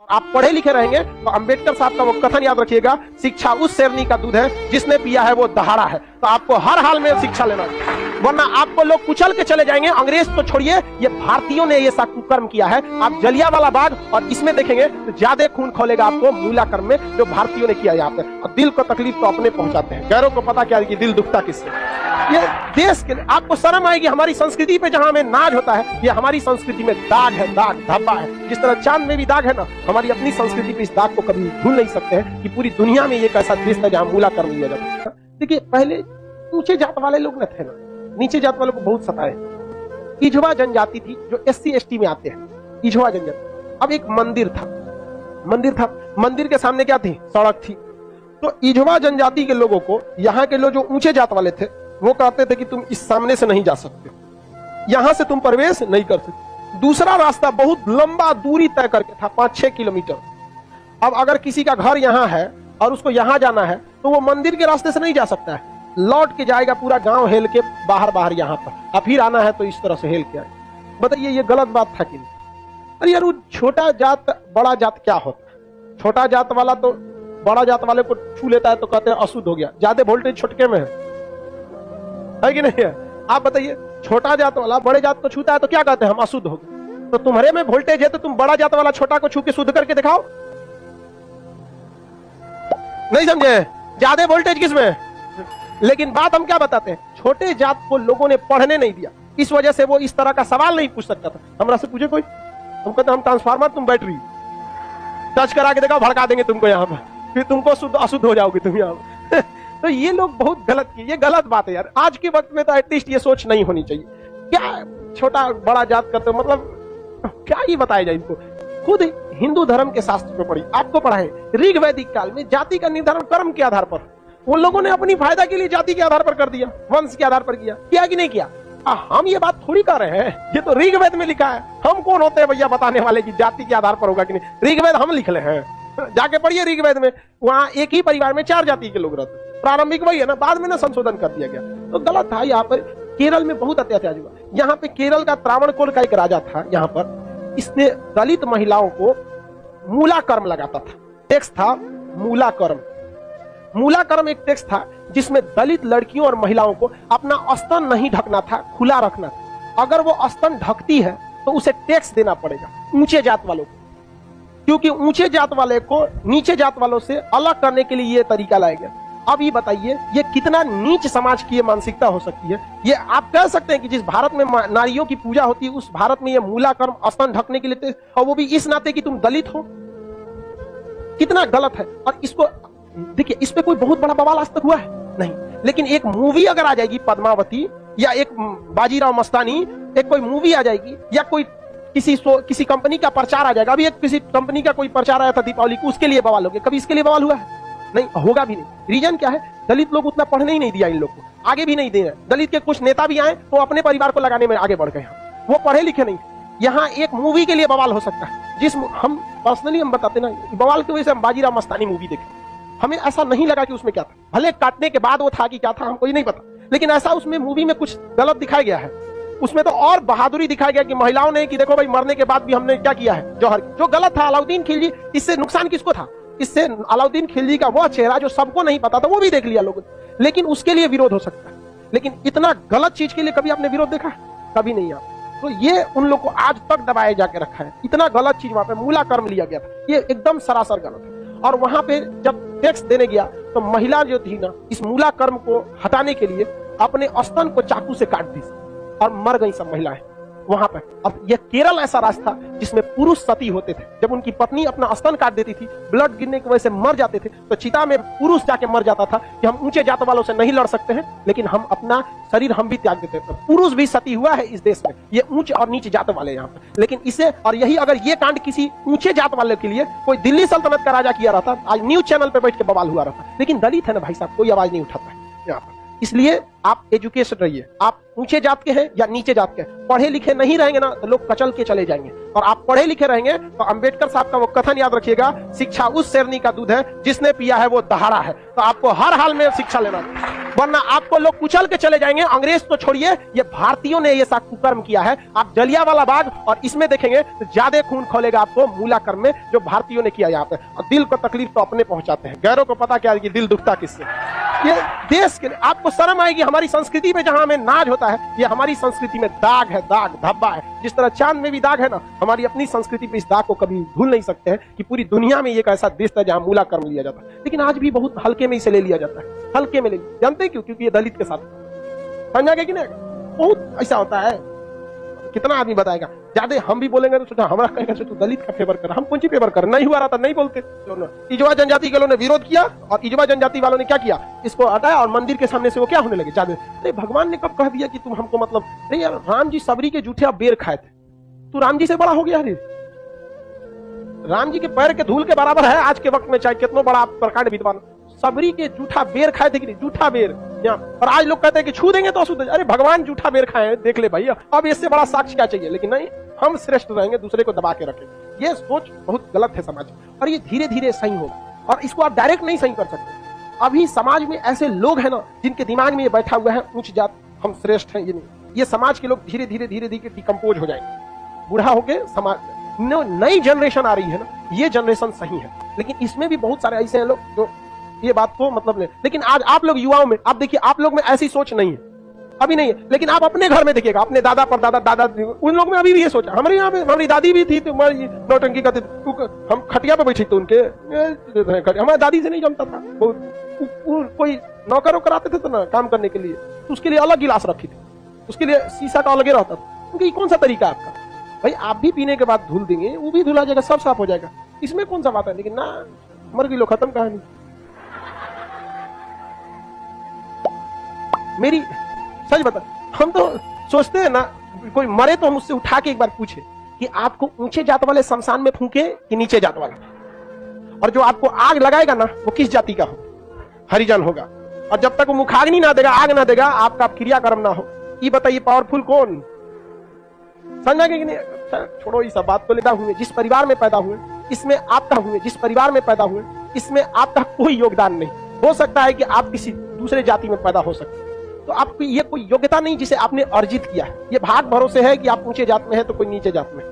आप पढ़े लिखे रहेंगे तो अंबेडकर साहब का वो कथन याद रखिएगा, शिक्षा उस शेरनी का दूध है जिसने पिया है वो दहाड़ा है। तो आपको हर हाल में शिक्षा लेना है, वरना आपको लोग कुचल के चले जाएंगे। अंग्रेज तो छोड़िए, ये भारतीयों ने ये कुकर्म किया है। आप जलियांवाला बाग और इसमें देखेंगे तो ज्यादा खून खोलेगा आपको मूला कर्म में, जो भारतीयों ने किया यहाँ पे। और दिल को तकलीफ तो अपने पहुंचाते हैं, गैरों को पता क्या है कि दिल दुखता किससे। ये देश के आपको शर्म आएगी, हमारी संस्कृति पे जहां हमें नाज होता है, ये हमारी संस्कृति में दाग है, दाग धब्बा है। जिस तरह चांद में भी दाग है ना, हमारी अपनी संस्कृति पे इस दाग को कभी भूल नहीं सकते हैं कि पूरी दुनिया में ये कैसा देश था जहां मूला कर्म लिया जाता था। देखिए पहले ऊंचे जात वाले लोग न थे ना, नीचे जात वालों को बहुत सताए। इजवा जनजाति थी जो SC ST में आते हैं, इजवा जनजाति। अब एक मंदिर था, मंदिर के सामने क्या थी? सड़क थी। तो इजवा जनजाति के लोगों को यहाँ के लोग जो ऊंचे जात वाले थे वो कहते थे कि तुम इस सामने से नहीं जा सकते, यहां से तुम प्रवेश नहीं कर सकते। दूसरा रास्ता बहुत लंबा दूरी तय करके था, 5-6 किलोमीटर। अब अगर किसी का घर यहाँ है और उसको यहाँ जाना है तो वो मंदिर के रास्ते से नहीं जा सकता है, लौट के जाएगा पूरा गांव हेल के बाहर यहाँ पर, अब फिर आना है तो इस तरह से हेल के आए। बताइए ये गलत बात था कि नहीं? अरे यार वो छोटा जात बड़ा जात क्या होता है? छोटा जात वाला तो बड़ा जात वाले को छू लेता है तो कहते हैं अशुद्ध हो गया, ज्यादा वोल्टेज छोटके में है कि नहीं है? आप बताइए, छोटा जात वाला बड़े जात को छूता है तो क्या कहते हैं? हम अशुद्ध हो गए। तो तुम्हारे में वोल्टेज है तो तुम बड़ा जात वाला छोटा को छू के शुद्ध करके दिखाओ। नहीं समझे? ज्यादा वोल्टेज किसमें है? लेकिन बात हम क्या बताते हैं, छोटे जात को लोगों ने पढ़ने नहीं दिया, इस वजह से वो इस तरह का सवाल नहीं पूछ सकता था। हमरा से पूछे कोई, हम कहते हम ट्रांसफार्मर तुम बैटरी टच करा के देखा, भड़का देंगे तुमको यहाँ पर, फिर तुमको अशुद्ध हो जाओगे तुम यहाँ पर। तो ये लोग बहुत गलत किए, ये गलत बात है यार। आज के वक्त में तो एटलीस्ट ये सोच नहीं होनी चाहिए। क्या छोटा बड़ा जात करते हो, मतलब क्या ही बताया जाए इनको। खुद हिंदू धर्म के शास्त्र में पढ़ी, आपको पढ़ाए ऋग वैदिक काल में जाति का निर्धारण कर्म के आधार पर उन लोगों ने अपनी फायदा के लिए जाति के आधार पर कर दिया, वंश के आधार पर किया कि नहीं किया? हम ये बात थोड़ी कर रहे हैं, ये तो ऋग्वेद में लिखा है। हम कौन होते हैं भैया बताने वाले कि जाति के आधार पर होगा कि नहीं? ऋग्वेद हम लिख रहे हैं, जाके पढ़िए ऋग्वेद में, वहां एक ही परिवार में 4 जाति के लोग रहते। प्रारंभिक वही है ना, बाद में ना संशोधन कर दिया गया, तो गलत था। यहाँ पर केरल में बहुत अत्याचार हुआ। यहाँ पे केरल का त्रावणकोर का एक राजा था, यहाँ पर इसने दलित महिलाओं को मूला कर्म लगाता था। टेक्स था मूला कर्म। मूला कर्म एक टेक्स्ट था जिसमें दलित लड़कियों और महिलाओं को अपना स्तन नहीं ढकना था, खुला रखना था। अगर वो स्तन ढकती है तो उसे टैक्स देना पड़ेगा ऊंचे जात वालों को, क्योंकि ऊंचे जात वाले को नीचे जात वालों से अलग करने के लिए ये तरीका लाया गया। अब ये बताइए ये कितना नीच समाज की ये मानसिकता हो सकती है। ये आप कह सकते हैं कि जिस भारत में नारियों की पूजा होती है उस भारत में ये मूला कर्म स्तन ढकने के लिए, और वो भी इस नाते कि तुम दलित हो, कितना गलत है। और इसको देखिए, इस पे कोई बहुत बड़ा बवाल आज तक हुआ है नहीं, लेकिन एक मूवी अगर आ जाएगी पद्मावती, या एक बाजीराव मस्तानी, एक कोई मूवी आ जाएगी, या कोई किसी कंपनी का प्रचार आ जाएगा। अभी एक किसी कंपनी का कोई प्रचार आया था दीपावली को, उसके लिए बवाल हो गया। कभी इसके लिए बवाल हुआ है? नहीं, होगा भी नहीं। रीजन क्या है? दलित लोग उतना पढ़ने ही नहीं दिया इन लोग को, आगे भी नहीं दे रहे। दलित के कुछ नेता भी आए तो अपने परिवार को लगाने में आगे बढ़ गए, वो पढ़े लिखे नहीं। यहाँ एक मूवी के लिए बवाल हो सकता है, जिस हम पर्सनली हम बताते ना, बवाल की वजह से हम बाजीराव मस्तानी मूवी देखे, हमें ऐसा नहीं लगा कि उसमें क्या था। भले काटने के बाद वो था कि क्या था हमको नहीं पता, लेकिन ऐसा उसमें मूवी में कुछ गलत दिखाया गया है। उसमें तो और बहादुरी दिखाया गया कि महिलाओं ने, कि देखो भाई मरने के बाद भी हमने क्या किया है, जौहर, जो गलत था। अलाउद्दीन खिलजी, इससे नुकसान किसको था? इससे अलाउद्दीन खिलजी का वह चेहरा जो सबको नहीं पता था वो भी देख लिया लोगों ने, लेकिन उसके लिए विरोध हो सकता है। लेकिन इतना गलत चीज के लिए कभी आपने विरोध देखा? कभी नहीं। आप तो ये उन लोग को आज तक दबाए जाके रखा है। इतना गलत चीज वहां पे मूला कर्म लिया गया था, ये एकदम सरासर गलत है। और वहां पे जब टैक्स देने गया तो महिला जो थी ना, इस मूला कर्म को हटाने के लिए अपने स्तन को चाकू से काट दी और मर गई सब महिलाएं वहां पर। अब यह केरल ऐसा राज्य था जिसमें पुरुष सती होते थे। जब उनकी पत्नी अपना स्तन काट देती थी, ब्लड गिरने की वजह से मर जाते थे, तो चिता में पुरुष जाके मर जाता था कि हम ऊंचे जात वालों से नहीं लड़ सकते हैं, लेकिन हम अपना शरीर हम भी त्याग देते थे। पुरुष भी सती हुआ है इस देश में, ये ऊंचे और नीचे जात वाले यहाँ पर। लेकिन इसे, और यही अगर ये कांड किसी ऊंचे जात वाले के लिए कोई दिल्ली सल्तनत का राजा किया रहता, आज न्यूज चैनल पर बैठ के बवाल हुआ रहता। लेकिन दलित है ना भाई साहब, कोई आवाज नहीं उठाता है यहाँ पर। इसलिए आप एजुकेशन रहिए, आप ऊंचे जात के हैं या नीचे जात के, पढ़े लिखे नहीं रहेंगे ना तो लोग कचल के चले जाएंगे। और आप पढ़े लिखे रहेंगे तो अंबेडकर साहब का वो कथन याद रखिएगा, शिक्षा उस शेरनी का दूध है जिसने पिया है वो दहाड़ा है। तो आपको हर हाल में शिक्षा लेना है। वरना आपको लोग कुचल के चले जाएंगे। अंग्रेज तो छोड़िए, ये भारतीयों ने ये सा कुकर्म किया है। आप जलियांवाला बाग और इसमें देखेंगे तो ज्यादा खून खोलेगा आपको मूला कर्म में, जो भारतीयों ने किया यहाँ पे। और दिल को तकलीफ तो अपने पहुंचाते हैं, गैरों को पता क्या है कि दिल दुखता किससे। ये देश के लिए आपको शर्म आएगी। हमारी संस्कृति में जहां हमें नाज होता है, ये हमारी संस्कृति में दाग है, दाग धब्बा है। जिस तरह चांद में भी दाग है ना, हमारी अपनी संस्कृति पे इस दाग को कभी भूल नहीं सकते हैं कि पूरी दुनिया में एक ऐसा देश था जहां मूला कर्म लिया जाता है। लेकिन आज भी बहुत हल्के में इसे ले लिया जाता है, हल्के में ले लिया। जानते हैं क्यों? क्योंकि ये दलित के साथ, समझा गया कि नहीं? बहुत ऐसा होता है। कितना आदमी बताएगा, ज्यादा हम भी बोलेंगे तो सोचा हमारा कहेगा तू दलित का फेवर कर। हम कौन सी फेवर कर? नहीं हुआ रहा था नहीं बोलते। इजवा जनजाति के लोगों ने विरोध किया और इजवा जनजाति वालों ने क्या किया, इसको हटाया और मंदिर के सामने से वो क्या होने लगे ज्यादा। अरे भगवान ने कब कह दिया कि तुम हमको मतलब, नहीं यार, राम जी सबरी के जूठे बेर खाए थे, तू राम जी से बड़ा हो गया। अरे राम जी के पैर के धूल के बराबर है आज के वक्त में, चाहे कितना बड़ा प्रकांड विद्वान। सबरी के जूठा बेर खाए थे कि नहीं? जूठा बेर यहाँ। और आज लोग कहते हैं कि छू देंगे तो अशुद्ध। अरे भगवान जूठा बेर खाए, देख ले भाई, अब इससे बड़ा साक्ष्य क्या चाहिए। लेकिन नहीं, हम श्रेष्ठ रहेंगे, दूसरे को दबा के रखेंगे। ये सोच बहुत गलत है समाज, और ये धीरे धीरे सही होगा। और इसको आप डायरेक्ट नहीं सही कर सकते। अभी समाज में ऐसे लोग हैं ना, जिनके दिमाग में ये बैठा हुआ है उच्च जात, हम श्रेष्ठ हैं। ये नहीं, ये समाज के लोग धीरे धीरे धीरे धीरे डिकम्पोज हो जाएंगे। बूढ़ा होके समाज, नई जनरेशन आ रही है ना, ये जनरेशन सही है। लेकिन इसमें भी बहुत सारे ऐसे हैं लोग जो ये बात को मतलब नहीं। लेकिन आज आप लोग युवाओं में, आप देखिए, आप लोग में ऐसी सोच नहीं है, अभी नहीं है। लेकिन आप अपने घर में देखिएगा, अपने दादा पर दादा उन लोग में अभी भी ये सोचा। हमारे यहाँ पे हमारी दादी भी थी तो नौटंकी करते, हम खटिया पे बैठे थे उनके, हमारी दादी से नहीं जमता था। कोई नौकर वोकर आते थे तो ना काम करने के लिए, तो उसके लिए अलग गिलास रखी थी, उसके लिए शीशा का अलग रहता था। क्योंकि कौन सा तरीका है आपका? भाई आप भी पीने के बाद धुल देंगे, वो भी धुला जाएगा, सब साफ हो जाएगा, इसमें कौन सा बात है। लेकिन ना, मर गई लो, खत्म कहानी। मेरी सच बता, हम तो सोचते हैं ना, कोई मरे तो हम उससे उठा के एक बार पूछे कि आपको ऊंचे जात वाले शमशान में फूके कि नीचे जात वाला, और जो आपको आग लगाएगा ना वो किस जाति का हो? हरिजन होगा। और जब तक वो मुखाग्नि ना देगा, आग ना देगा, आपका क्रियाकर्म ना हो, ये बताइए पावरफुल कौन? समझा कि नहीं? छोड़ो ये सब बात को। लेता हुए जिस परिवार में पैदा हुए, इसमें आपका हुए, जिस परिवार में पैदा हुए, इसमें आपका कोई योगदान नहीं। हो सकता है कि आप किसी दूसरे जाति में पैदा हो सकते, तो आपकी ये कोई योग्यता नहीं जिसे आपने अर्जित किया है। ये भाग भरोसे है कि आप ऊंचे जात में है तो कोई नीचे जात में है।